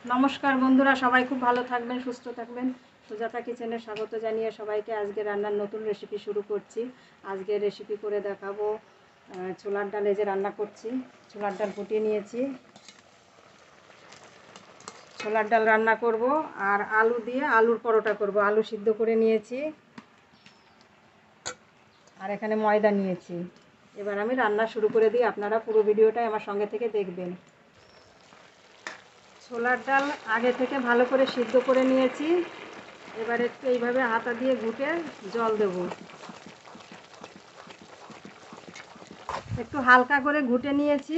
নমস্কার বন্ধুরা, সবাই খুব ভালো থাকবেন, সুস্থ থাকবেন। সুজাতা কিচেনে স্বাগত জানিয়ে সবাইকে আজকে রান্নার নতুন রেসিপি শুরু করছি। আজকে রেসিপি করে দেখাবো ছোলার ডাল। এই যে রান্না করছি, ছোলার ডাল ফুটিয়ে নিয়েছি, ছোলার ডাল রান্না করব। আর আলু দিয়ে আলুর পরোটা করব। আলু সিদ্ধ করে নিয়েছি আর এখানে ময়দা নিয়েছি। এবার আমি রান্না শুরু করে দিই, আপনারা পুরো ভিডিওটাই আমার সঙ্গে থেকে দেখবেন। ছোলার ডাল আগে থেকে ভালো করে সিদ্ধ করে নিয়েছি। এবার একটু এইভাবে হাতা দিয়ে ঘুটে জল দেব। একটু হালকা করে ঘুটে নিয়েছি,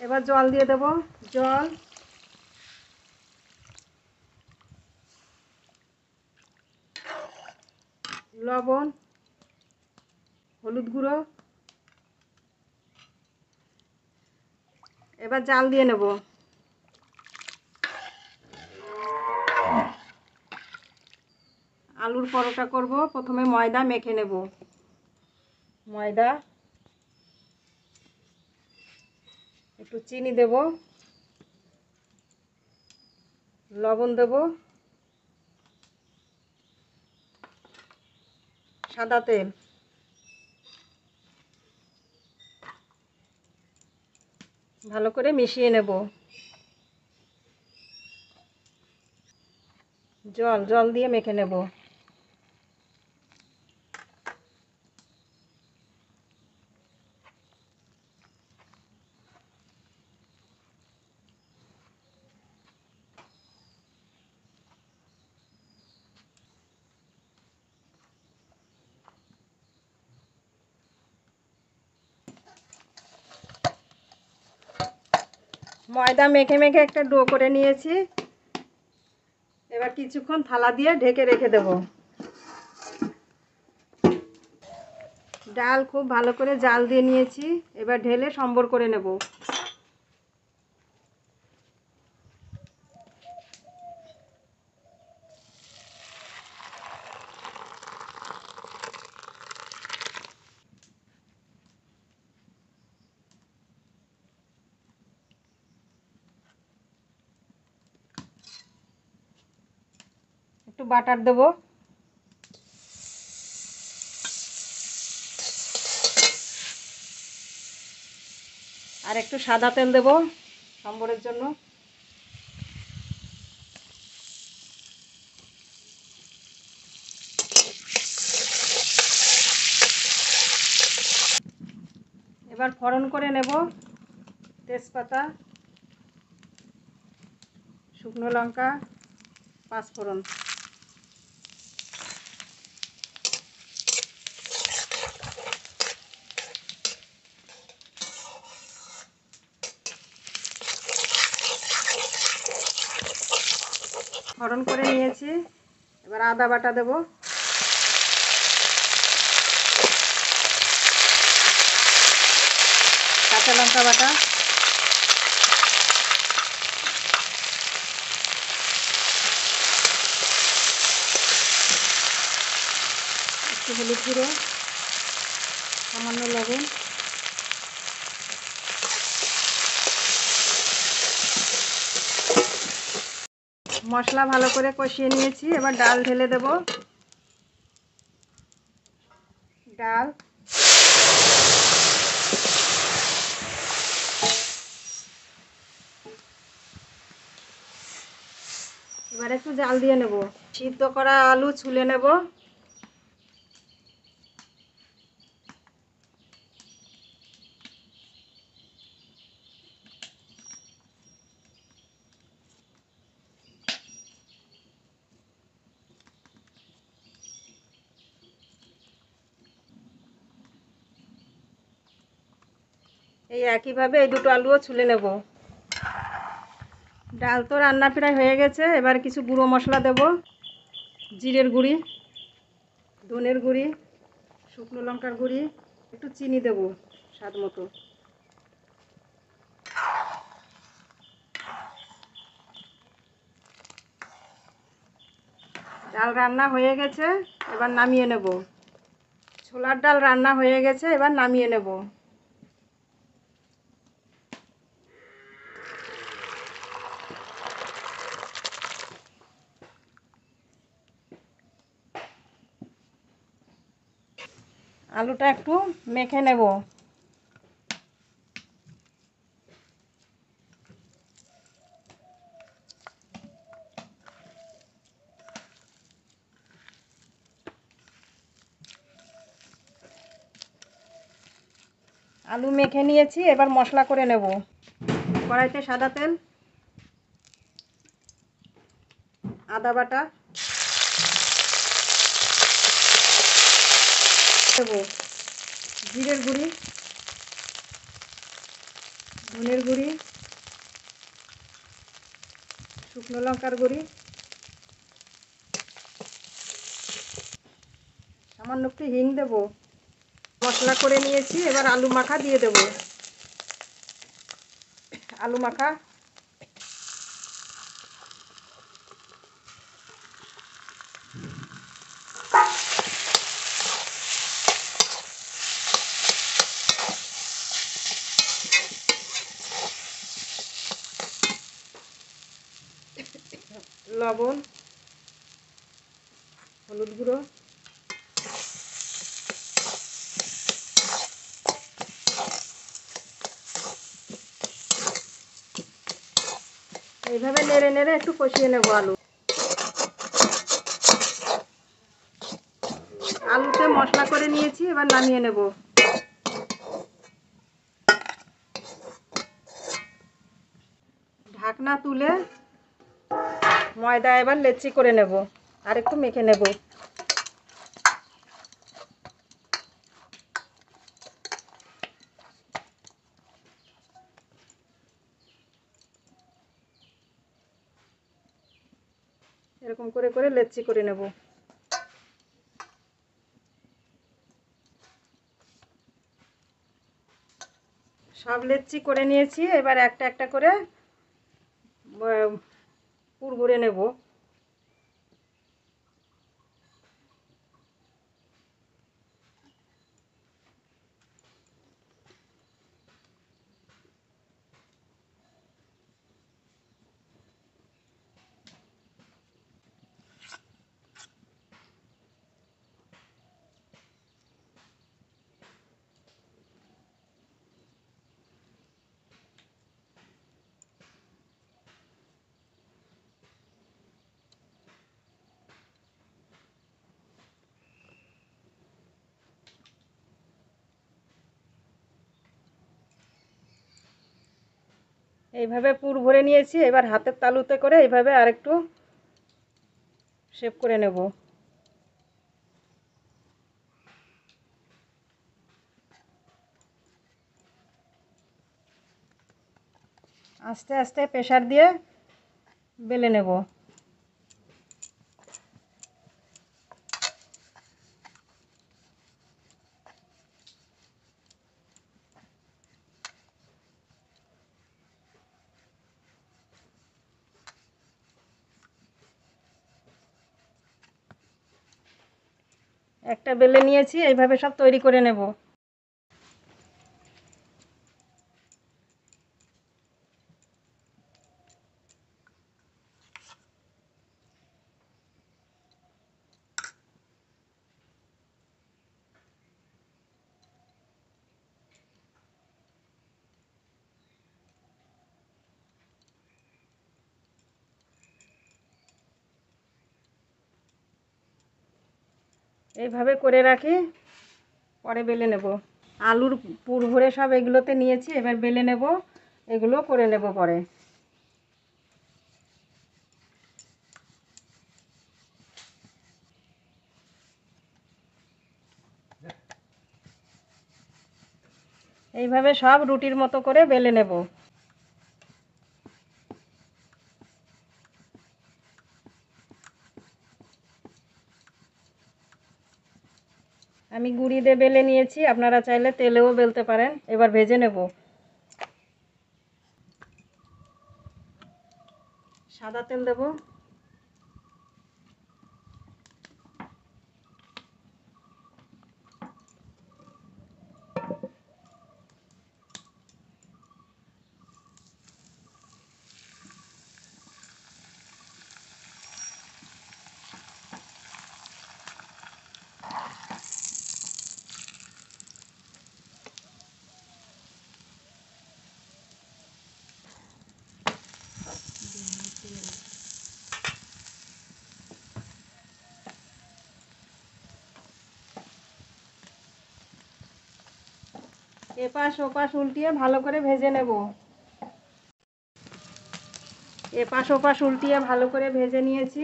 এবার জল দিয়ে দেব। জল, লবণ, হলুদ গুঁড়ো, এবার জাল দিয়ে নেব। আলুর পরোটা করব। প্রথমে ময়দা মেখে নেব। ময়দা, একটু চিনি দেব, লবণ দেব, সাদা তেল, ভালো করে মিশিয়ে নেব। জল দিয়ে মেখে নেব। ময়দা মেখে মেখে একটা ডো করে নিয়েছি। এবার কিছুক্ষণ থালা দিয়ে ঢেকে রেখে দেব। ডাল খুব ভালো করে জাল দিয়ে নিয়েছি, এবার ঢেলে সম্বর করে নেব। একটু বাটার দেব, আর একটু সাদা তেল দেব সম্বরের জন্য। এবার ফোড়ন করে নেব। তেজপাতা, শুকনো লঙ্কা, পাঁচফোড়ন। ফোড়ন করে নিয়েছি, এবার আদা বাটা দেব, কাঁচা লঙ্কা বাটা, একটু হলুদ গুঁড়ো, সামান্য লবণ, মশলা ভালো করে কষিয়ে নিয়েছি। এবার ডাল ঢেলে দেব। ডাল, এবার একটু জাল দিয়ে নেব। সিদ্ধ করা আলু ছুলে নেব। এই একইভাবে এই দুটো আলুও ছুলে নেব। ডাল তো রান্না প্রায় হয়ে গেছে। এবার কিছু গুঁড়ো মশলা দেব। জিরের গুঁড়ি, ধনের গুঁড়ি, শুকনো লঙ্কার গুঁড়ি, একটু চিনি দেব স্বাদ মতো। ডাল রান্না হয়ে গেছে, এবার নামিয়ে নেব। ছোলার ডাল রান্না হয়ে গেছে, এবার নামিয়ে নেব। আলুটা একটু মেখে নেব। আলু মেখে নিয়েছি, এবার মশলা করে নেব। কড়াইতে সাদা তেল, আদা বাটা দেব, জিরের গুঁড়ি, ধনের গুঁড়ি, শুকনো লঙ্কার গুঁড়ি, সামান্য একটু হিং দেব। মশলা করে নিয়েছি, এবার আলু মাখা দিয়ে দেব। আলু মাখা লবণ, হলুদ গুঁড়ো, এইভাবে নেড়ে নেড়ে একটু কষিয়ে নেব। আলুতে মশলা করে নিয়েছি, এবার নামিয়ে নেব। ঢাকনা তুলে ময়দা এবার লেচি করে নেব, আর একটু মেখে নেব। এরকম করে করে লেচি করে নেব। সব লেচি করে নিয়েছি, এবার একটা একটা করে পুর ভরে নেব। এইভাবে পুর ভরে নিয়েছি, এবার হাতের তালুতে করে এইভাবে আরেকটু শেপ করে নেব। আস্তে আস্তে প্রেসার দিয়ে বেলে নেব। একটা বেলে নিয়েছি, এইভাবে সব তৈরি করে নেব। এইভাবে করে রাখি, পরে বেলে নেব। আলুর পুর ভরে সব এগুলোতে নিয়েছি, এবার বেলে নেব। এগুলো করে নেব পরে। এইভাবে সব রুটির মতো করে বেলে নেব। আমি গুঁড়ি দিয়ে বেলে নিয়েছি, আপনারা চাইলে তেলেও বেলতে পারেন। এবার ভেজে নেব। সাদা তেল দেব, এপাশ ওপাশ উল্টিয়ে ভালো করে ভেজে নেব। এপাশ ওপাশ উল্টিয়ে ভালো করে ভেজে নিয়েছি।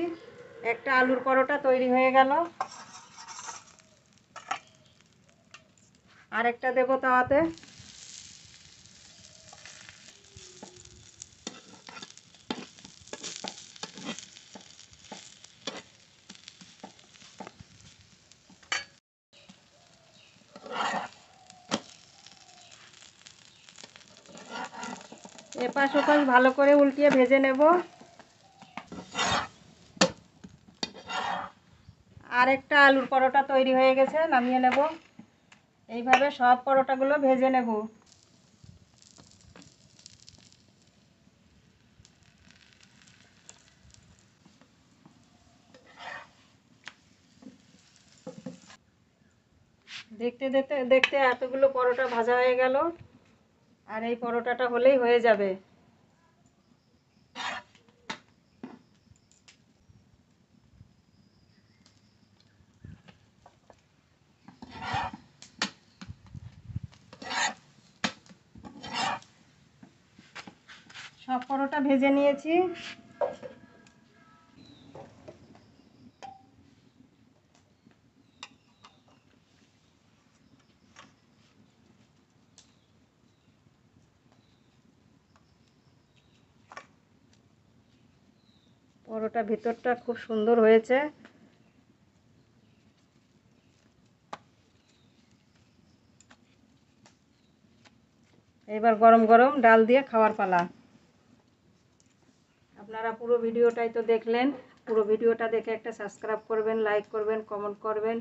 একটা আলুর পরোটা তৈরি হয়ে গেল। আরেকটা দেব তাওয়াতে। এপাশ ওপাশ ভালো করে উল্টিয়ে ভেজে নেব। আরেকটা আলুর পরোটা তৈরি হয়ে গেছে, নামিয়ে নেব। এইভাবে সব পরোটাগুলো ভেজে নেব। দেখতে দেখতে দেখতে এতগুলো পরোটা ভাজা হয়ে গেল। আর এই পরোটাটা হলেই হয়ে যাবে। সব পরোটা ভেজে নিয়েছি। পরোটা ভিতরটা খুব সুন্দর হয়েছে। এবার গরম গরম ডাল দিয়ে খাওয়ার পালা। আপনারা পুরো ভিডিওটাই তো দেখলেন। পুরো ভিডিওটা দেখে একটা সাবস্ক্রাইব করবেন, লাইক করবেন, কমেন্ট করবেন।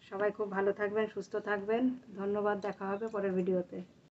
সবাই খুব ভালো থাকবেন, সুস্থ থাকবেন। ধন্যবাদ। দেখা হবে পরের ভিডিওতে।